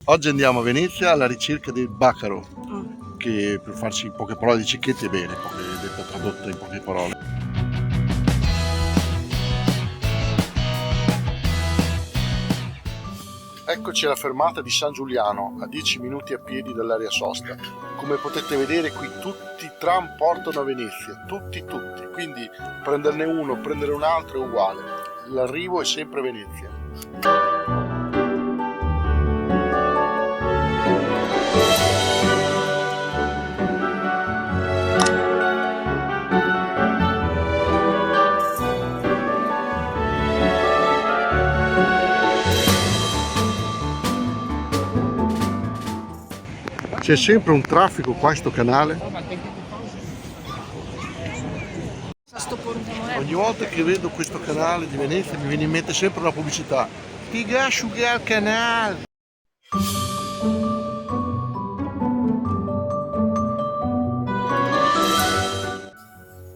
Oggi andiamo a Venezia alla ricerca del baccaro, Mm. che per farci in poche parole di cicchetti è bene, detta tradotta in poche parole. Eccoci alla fermata di San Giuliano, a 10 minuti a piedi dall'area sosta. Come potete vedere qui tutti i tram portano a Venezia, tutti, quindi prenderne uno, prendere un altro è uguale, l'arrivo è sempre Venezia. C'è sempre un traffico qua in sto canale. Ogni volta che vedo questo canale di Venezia mi viene in mente sempre una pubblicità. Ti asciugare il canale.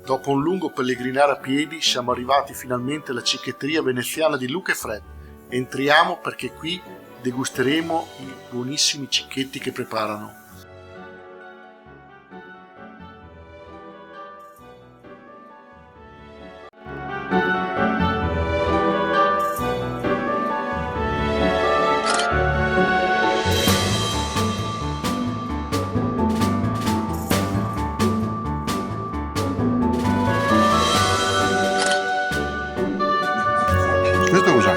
Dopo un lungo pellegrinare a piedi siamo arrivati finalmente alla cicchetteria veneziana di Luca e Fred. Entriamo perché qui degusteremo i buonissimi cicchetti che preparano. Questo cos'è?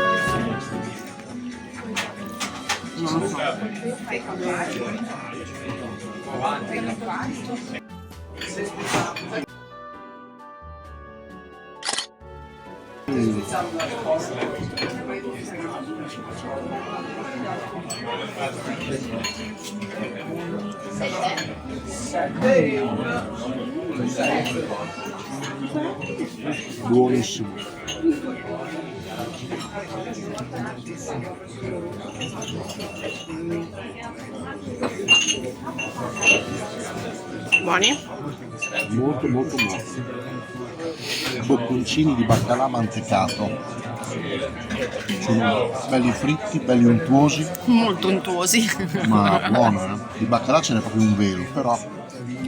Non lo so. Buonissimo. Buoni? Molto buono. Bocconcini di baccalà mantecato. Sono belli fritti, belli untuosi, Molto untuosi. ma buono, eh? Di baccalà ce n'è proprio un velo, però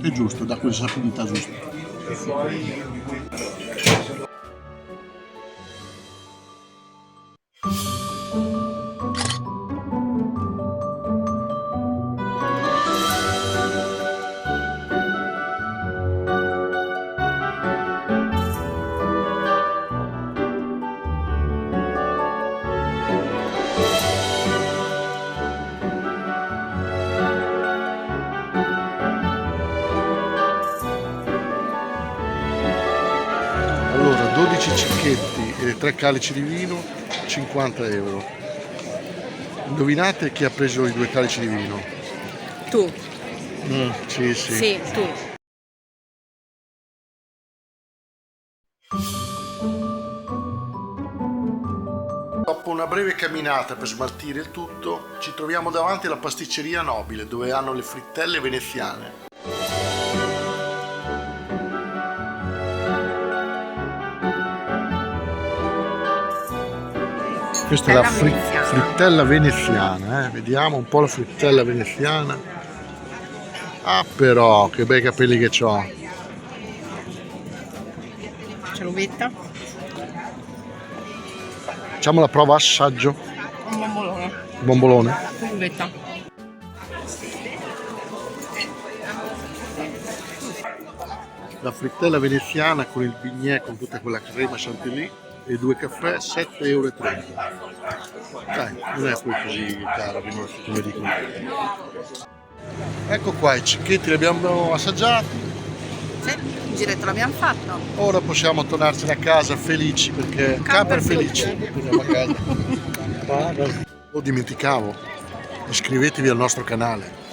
è giusto, dà quella sapidità giusta. Allora, 12 cicchetti e 3 calici di vino, 50 euro. Indovinate chi ha preso i 2 calici di vino? Tu? Sì. Sì, tu. Dopo una breve camminata per smaltire il tutto, ci troviamo davanti alla pasticceria Nobile, dove hanno le frittelle veneziane. Questa è la frittella veneziana, Vediamo un po' la frittella veneziana. Ah però, che bei capelli che ho. Ceruvetta. Facciamo la prova assaggio. Un bombolone. Bombolone. Ceruvetta. La frittella veneziana con il bignè, con tutta quella crema chantilly e 2 caffè, 7,30 euro. Dai, non è poi così caro come dicono. Ecco qua, i cicchetti li abbiamo assaggiati. Sì, il giretto l'abbiamo fatto. Ora possiamo tornarcene a casa felici perché camper felici. Torniamo a casa. Lo dimenticavo, iscrivetevi al nostro canale.